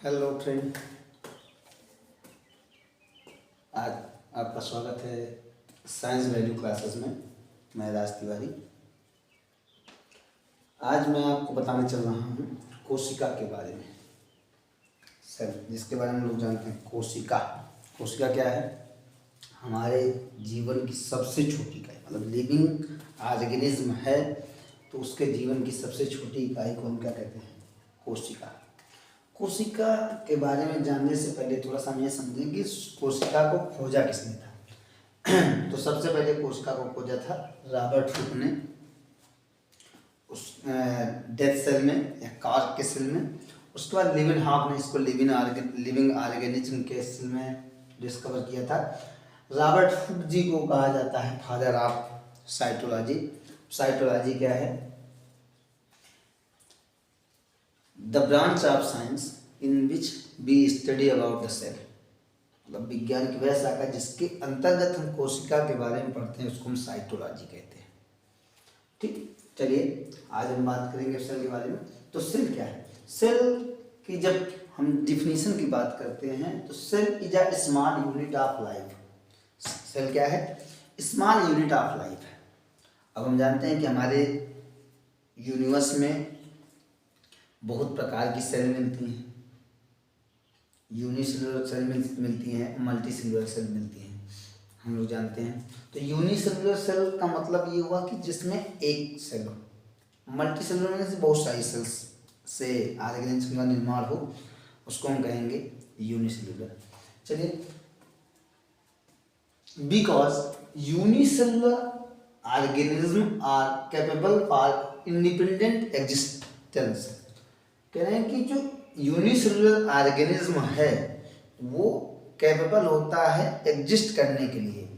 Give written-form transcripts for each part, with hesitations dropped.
Hello friend, आज आपका स्वागत है साइंस वैल्यू क्लासेस में। मैं राज तिवारी। आज मैं आपको बताने चल रहा हूँ कोशिका के बारे में। सेल, जिसके बारे में लोग जानते हैं। कोशिका कोशिका क्या है? हमारे जीवन की सबसे छोटी इकाई, मतलब लिविंग ऑर्गेनिज्म है तो उसके जीवन की सबसे छोटी इकाई को हम क्या कहते हैं? कोशिका। कोशिका के बारे में जानने से पहले थोड़ा सा हम ये समझें कि कोशिका को खोजा किसने था। तो सबसे पहले कोशिका को खोजा था रॉबर्ट हुक ने, उस डेथ सेल में या कार्क के सेल में। उसके बाद लिविन हॉक ने इसको लिविंग ऑर्गेनिज्म के सेल में डिस्कवर किया था। रॉबर्ट हुक जी को कहा जाता है फादर ऑफ साइटोलॉजी। साइटोलॉजी क्या है? The branch of science in which we study about the cell. मतलब विज्ञान की वह शाखा जिसके अंतर्गत हम कोशिका के बारे में पढ़ते हैं, उसको हम साइटोलॉजी कहते हैं। ठीक, चलिए आज हम बात करेंगे सेल के बारे में। तो सेल क्या है? सेल की जब हम डिफिनीशन की बात करते हैं तो cell is a small unit of life. Cell क्या है? स्मॉल यूनिट ऑफ लाइफ है। अब हम जानते हैं कि हमारे यूनिवर्स में बहुत प्रकार की सेल मिलती हैं। यूनिसेलुलर सेल मिलती हैं, मल्टी सेलुलर सेल मिलती हैं, हम लोग जानते हैं। तो यूनिसेलुलर सेल का मतलब ये हुआ कि जिसमें एक सेल हो। मल्टी सेलुलर में से बहुत सारी सेल्स से ऑर्गेनिज्म का निर्माण हो, उसको हम कहेंगे यूनिसेलुलर। चलिए, because unicellular organism are capable for independent existence. कह रहे हैं कि जो यूनिसेलुलर ऑर्गेनिज्म है वो कैपेबल होता है एग्जिस्ट करने के लिए।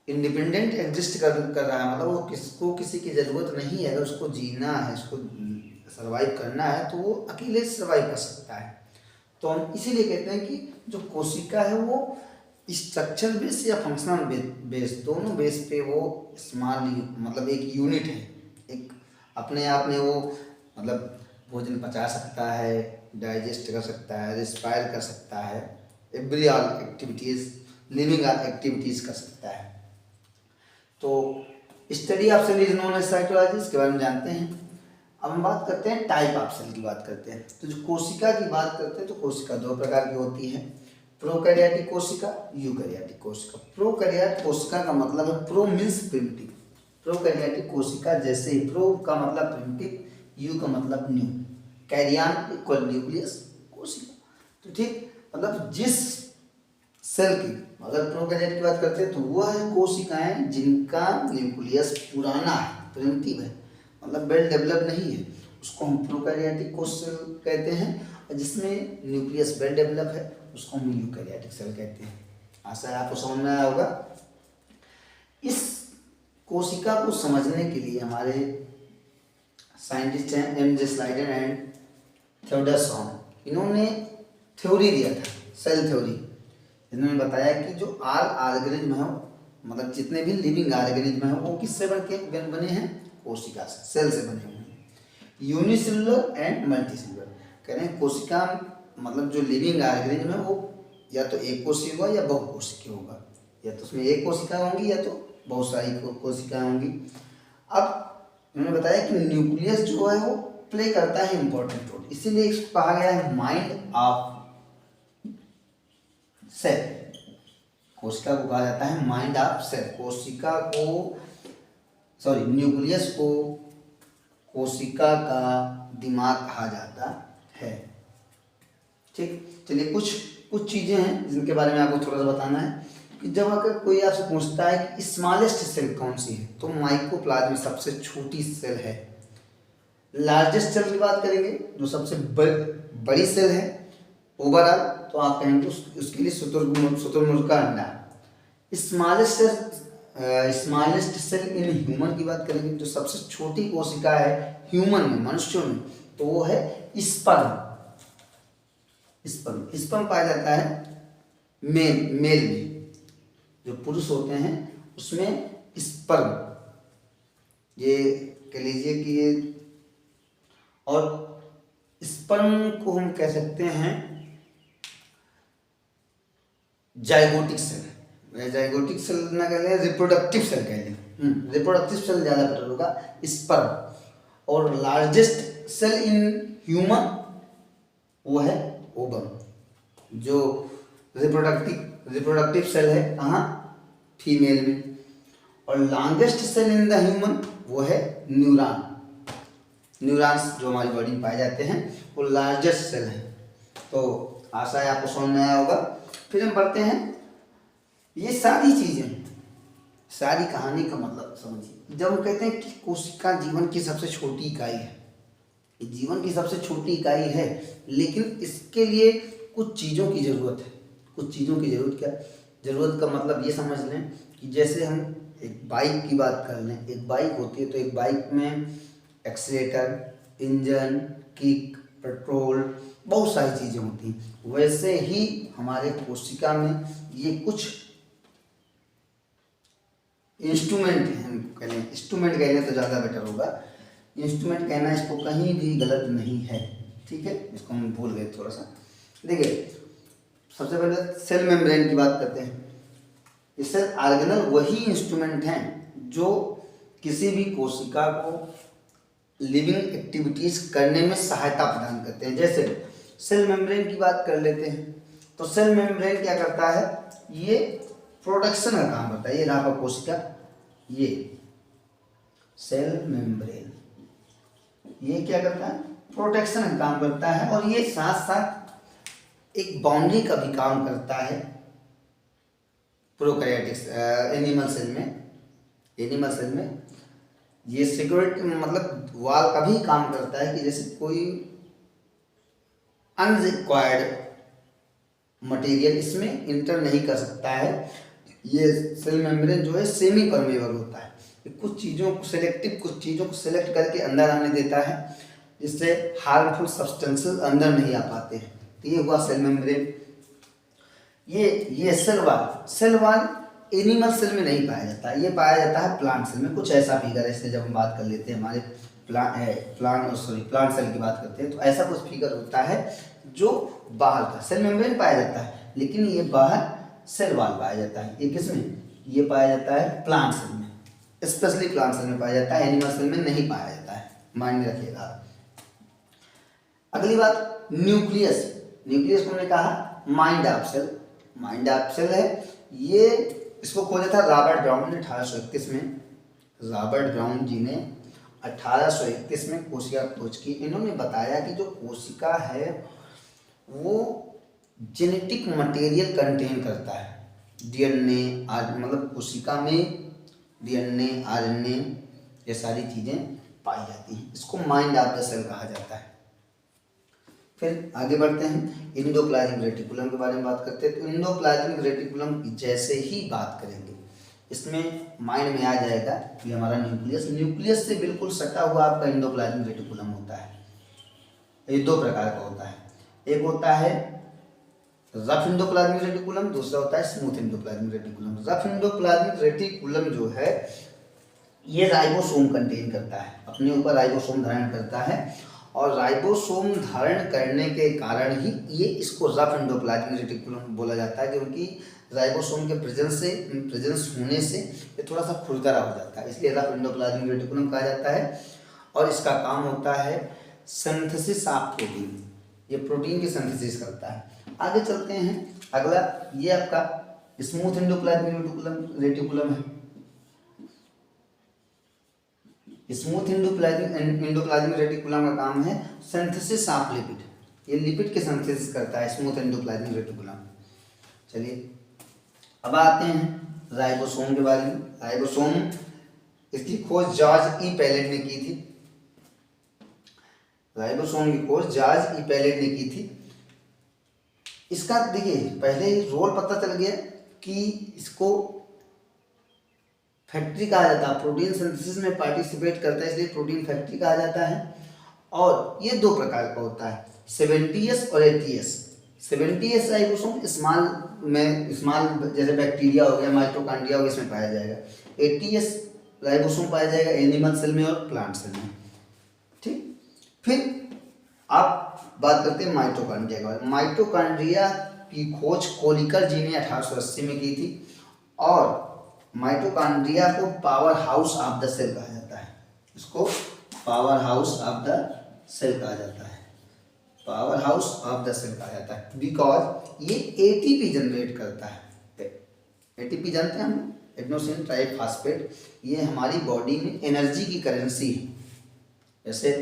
इंडिपेंडेंट एग्जिस्ट कर रहा है, मतलब वो किसको किसी की ज़रूरत नहीं है। अगर उसको जीना है, उसको सर्वाइव करना है तो वो अकेले सर्वाइव कर सकता है। तो हम इसीलिए कहते हैं कि जो कोशिका है वो स्ट्रक्चर बेस या फंक्शनल बेस, दोनों बेस पे वो स्मॉल, मतलब एक यूनिट है। एक अपने आप में वो मतलब भोजन पचा सकता है, डाइजेस्ट कर सकता है, रिस्पायर कर सकता है, every all activities, living activities कर सकता है। तो study of cell is known as cytology, इसके बारे में जानते हैं। अब हम बात करते हैं टाइप ऑफ सेल की बात करते हैं। तो जो कोशिका की बात करते हैं तो कोशिका दो प्रकार की होती है, प्रोकैरियोटिक कोशिका, यूकैरियोटिक कोशिका। प्रोकैरियोटिक कोशिका का मतलब है, प्रो मीन्स प्रिमिटिव। प्रोकैरियोटिक कोशिका जैसे ही, प्रो का मतलब प्रिमिटिव, यू का मतलब न्यू, कैरियन इक्वल न्यूक्लियस कोशिका। तो ठीक, मतलब जिस सेल की अगर प्रोकैरियोट की बात करते हैं तो वह है कोशिकाएं जिनका न्यूक्लियस पुराना है, प्रिमिटिव है, मतलब वेल डेवलप नहीं है, उसको हम प्रोकैरियोटिक कोशिका कहते हैं। और जिसमें न्यूक्लियस वेल डेवलप है उसको हम यूकैरियोटिक सेल कहते हैं। आशा है आपको समझ में आया होगा। इस कोशिका को समझने के लिए हमारे साइंटिस्ट हैं M J. Schleiden and Theodor Schwann, इन्होंने थ्योरी दिया था, सेल थ्योरी। इन्होंने बताया कि जो ऑर्गेनिज्म है, मतलब जितने भी लिविंग ऑर्गेनिज्म है वो किससे बने हैं? कोशिका से, सेल से बने हुए हैं। Unicellular and multicellular. कह रहे हैं कोशिका मतलब जो लिविंग ऑर्गेनिज्म है वो या तो एक कोशिकीय होगा या बहुकोशिकीय होगा, या तो उसमें एक कोशिका होंगी या तो बहुत सारी कोशिकाएं होंगी। अब उन्होंने बताया कि न्यूक्लियस जो है वो प्ले करता है इंपॉर्टेंट रोल, इसीलिए इसको कहा गया है माइंड ऑफ सेल। कोशिका को कहा जाता है माइंड ऑफ सेल। कोशिका को, सॉरी, न्यूक्लियस को कोशिका का दिमाग कहा जाता है। ठीक, चलिए कुछ चीज़ें हैं जिनके बारे में आपको थोड़ा सा बताना है कि जब अगर कोई आपसे पूछता है कि स्मॉलेस्ट सेल कौन सी है तो माइकोप्लाज्म सबसे छोटी सेल है। लार्जेस्ट सेल की बात करेंगे जो सबसे बड़ी सेल है ओवरऑल, तो आप कहेंगे उसके लिए शुतुरमुर्ग का अंडा। स्मॉलेस्ट सेल इन ह्यूमन की बात करेंगे, जो सबसे छोटी कोशिका है ह्यूमन में, मनुष्यों में, तो वो है स्पर्म। स्पर्म पाया जाता है मेल में, जो पुरुष होते हैं उसमें स्पर्म, ये कह लीजिए कि ये, और स्पर्म को हम कह सकते हैं जाइगोटिक सेल, जाइगोटिक सेल ना कह लें, रिप्रोडक्टिव सेल कह लें, रिप्रोडक्टिव सेल ज़्यादा बेटर होगा, स्पर्म। और लार्जेस्ट सेल इन ह्यूमन वो है ओवम, जो रिप्रोडक्टिव सेल है कहाँ, फीमेल में। और longest cell in the human वो है न्यूरॉन। न्यूरॉन्स जो हमारी बॉडी में पाए जाते हैं वो लार्जेस्ट सेल है। तो आशा है आपको समझ में आया होगा। फिर हम पढ़ते हैं, ये सारी चीज़ें, सारी कहानी का मतलब समझिए। जब हम कहते हैं कि कोशिका जीवन की सबसे छोटी इकाई है, जीवन की सबसे छोटी इकाई है, लेकिन इसके लिए कुछ चीज़ों की ज़रूरत है। कुछ चीज़ों की ज़रूरत क्या, ज़रूरत का मतलब ये समझ लें कि जैसे हम एक बाइक की बात कर लें, एक बाइक होती है तो एक बाइक में एक्सीलेटर, इंजन, किक, पेट्रोल, बहुत सारी चीज़ें होती हैं। वैसे ही हमारे कोशिका में ये कुछ इंस्ट्रूमेंट हैं, हम कह लें इंस्ट्रूमेंट कह लें तो ज़्यादा बेटर होगा। इंस्ट्रूमेंट कहना इसको कहीं भी गलत नहीं है, ठीक है, इसको हम भूल गए थोड़ा सा। देखिए सबसे पहले सेल मेम्ब्रेन की बात करते हैं। ये सेल ऑर्गेनल वही इंस्ट्रूमेंट हैं जो किसी भी कोशिका को लिविंग एक्टिविटीज करने में सहायता प्रदान करते हैं। जैसे सेल मेम्ब्रेन की बात कर लेते हैं, तो सेल मेम्ब्रेन क्या करता है, ये प्रोडक्शन का काम करता है। ये रहा आपका कोशिका, ये सेल मेम्ब्रेन ये क्या करता है, प्रोटेक्शन का काम करता है। और ये साथ साथ एक बाउंड्री का भी काम करता है प्रोकैरियोटिक्स एनिमल सेल में ये सिक्योरिटी मतलब वाल का भी काम करता है कि जैसे कोई अनरिक्वायर्ड मटेरियल इसमें इंटर नहीं कर सकता है। ये सेल मेम्ब्रेन जो है सेमी परमेबल होता है, कुछ चीज़ों को सेलेक्ट करके अंदर आने देता है, जिससे हार्मफुल सब्सटेंसेस अंदर नहीं आ पाते हैं। तो ये हुआ सेल मेम्ब्रेन। ये सेल वाल एनिमल सेल में नहीं पाया जाता है, ये पाया जाता है प्लांट सेल में। कुछ ऐसा फिगर, ऐसे जब हम बात कर लेते हैं हमारे प्लांट सेल की बात करते हैं तो ऐसा कुछ फिगर होता है जो बाहर का सेल मेम्ब्रेन पाया जाता है, लेकिन ये बाहर सेल वाल पाया जाता है। ये किसमें, ये पाया जाता है प्लांट सेल में, स्पेशली प्लांट सेल में पाया जाता है, एनिमल सेल में नहीं पाया जाता है, माइंड में रखिएगा। अगली बात न्यूक्लियस को हमने कहा माइंड ऑफ सेल है। ये इसको खोजा था रॉबर्ट ब्राउन ने 1831 में। रॉबर्ट ब्राउन जी ने 1831 में कोशिका खोज की। इन्होंने बताया कि जो कोशिका है वो जेनेटिक मटेरियल कंटेन करता है, डीएनए मतलब कोशिका में डीएनए, आरएनए ये सारी चीज़ें पाई जाती हैं। इसको माइंड ऑफ द सेल कहा जाता है। फिर आगे बढ़ते हैं, इंडोप्लाज्मिक रेटिकुलम के बारे में बात करते हैं। तो इंडोप्लाज्मिक रेटिकुलम की जैसे ही बात करेंगे इसमें माइंड में आ जाएगा कि हमारा न्यूक्लियस से बिल्कुल सटा हुआ आपका इंडोप्लाज्मिक रेटिकुलम होता है। ये दो प्रकार का होता है, एक होता है रफ इंडोप्लाज्मिक रेटिकुलम, दूसरा होता है smooth endoplasmic reticulum. Rough endoplasmic reticulum जो है ये राइबोसोम कंटेन करता है, अपने ऊपर राइबोसोम धारण करता है, और राइबोसोम धारण करने के कारण ही ये इसको रफ इंडोप्लाज्मिक रेटिकुलम बोला जाता है, क्योंकि राइबोसोम के प्रेजेंस होने से ये थोड़ा सा खुरदरा हो जाता है, इसलिए रफ इंडोप्लाज्मिक रेटिकुलम कहा जाता है। और इसका काम होता है सिंथेसिस ऑफ प्रोटीन, ये प्रोटीन की सिंथेसिस करता है। आगे चलते हैं, अगला ये आपका स्मूथ इंडोप्लाज्मिक रेटिकुलम है। स्मूथ इंडोप्लाज्मिक रेटिकुलम का काम है सिंथेसिस ऑफ लिपिड, ये लिपिड के सिंथेसिस करता है स्मूथ इंडोप्लाज्मिक रेटिकुलम। चलिए अब आते हैं राइबोसोम के बारे में। राइबोसोम इसकी खोज जॉर्ज ई पैलेट ने की थी। राइबोसोम की खोज जॉर्ज ई पैलेट ने की थी। इसका देखिए पहले ही रोल पता चल गया कि इसको फैक्ट्री कहा जाता है, प्रोटीन सिंथेसिस में पार्टिसिपेट करता है, इसलिए प्रोटीन फैक्ट्री कहा जाता है। और ये दो प्रकार का होता है, 70S और 80S। 70S राइबोसोम स्मॉल जैसे बैक्टीरिया हो गया, माइटोकॉन्ड्रिया हो गया, इसमें पाया जाएगा। 80S राइबोसोम पाया जाएगा एनिमल सेल में और प्लांट सेल में। ठीक, फिर आप बात करते हैं माइटोकॉन्ड्रिया के बारे में। माइटोकॉन्ड्रिया की खोज कोलिकर जी ने 1880 में की थी और माइटोकॉन्ड्रिया को powerhouse of the cell कहा जाता है। इसको powerhouse of the cell कहा जाता है, powerhouse of the cell कहा जाता है, बिकॉज ये एटीपी जनरेट करता है। एटीपी जानते हैं हम, एडेनोसिन ट्राइफॉस्फेट। ये हमारी बॉडी में एनर्जी की करेंसी है। जैसे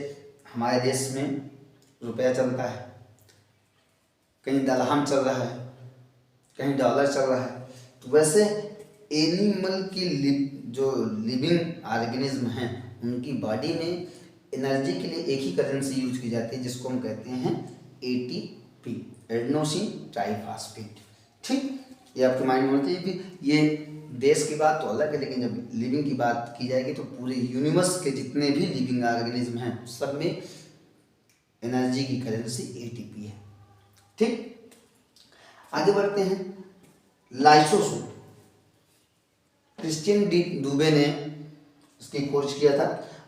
हमारे देश में रुपया चलता है, कहीं दलहन चल रहा है, कहीं डॉलर चल रहा है, तो वैसे एनिमल की जो लिविंग ऑर्गेनिज्म हैं उनकी बॉडी में एनर्जी के लिए एक ही करेंसी यूज की जाती है जिसको हम कहते हैं एटीपी, एडेनोसिन ट्राइफॉस्फेट। ठीक, ये आपके माइंड में होना चाहिए कि ये देश की बात तो अलग है, लेकिन जब लिविंग की बात की जाएगी तो पूरे यूनिवर्स के जितने भी लिविंग ऑर्गेनिज्म हैं सब में एनर्जी की करेंसी एटीपी है। ठीक, आगे बढ़ते हैं। लाइसोसोम, क्रिश्चियन डी दुबे ने इसकी खोज किया था।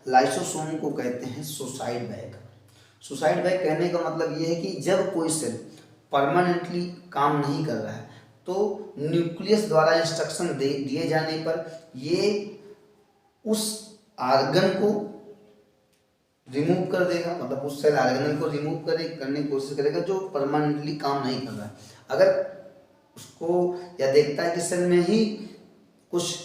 लाइसोसोम को कहते हैं सुसाइड बैग। सुसाइड बैग कहने का मतलब ये है कि जब कोई सेल परमानेंटली काम नहीं कर रहा है तो न्यूक्लियस द्वारा इंस्ट्रक्शन दिए जाने पर ये उस आर्गन को रिमूव कर देगा, मतलब उस सेल आर्गन को रिमूव करने की कोशिश करेगा जो परमानेंटली काम नहीं कर रहा है। अगर उसको या देखता है कि सेल में ही कुछ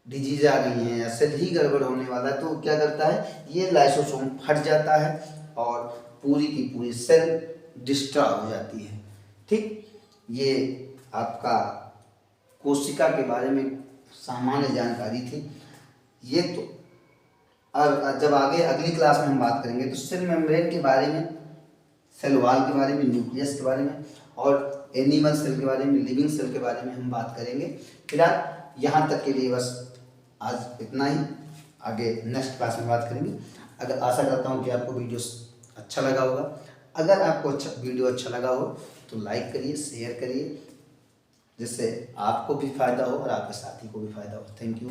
डिजीज आ गई है या सेल ही गड़बड़ होने वाला है तो क्या करता है, ये लाइसोसोम फट जाता है और पूरी की पूरी सेल डिस्ट्रॉय हो जाती है। ठीक, ये आपका कोशिका के बारे में सामान्य जानकारी थी। ये तो और जब आगे अगली क्लास में हम बात करेंगे तो सेल मेम्ब्रेन के बारे में, सेल वॉल के बारे में, न्यूक्लियस के बारे में और एनिमल सेल के बारे में, लिविंग सेल के बारे में हम बात करेंगे। फिलहाल यहाँ तक के लिए बस आज इतना ही, आगे नेक्स्ट क्लास में बात करेंगे। अगर आशा करता हूँ कि आपको वीडियो अच्छा लगा होगा। अगर आपको वीडियो अच्छा लगा हो तो लाइक करिए, शेयर करिए, जिससे आपको भी फायदा हो और आपके साथी को भी फायदा हो। Thank you.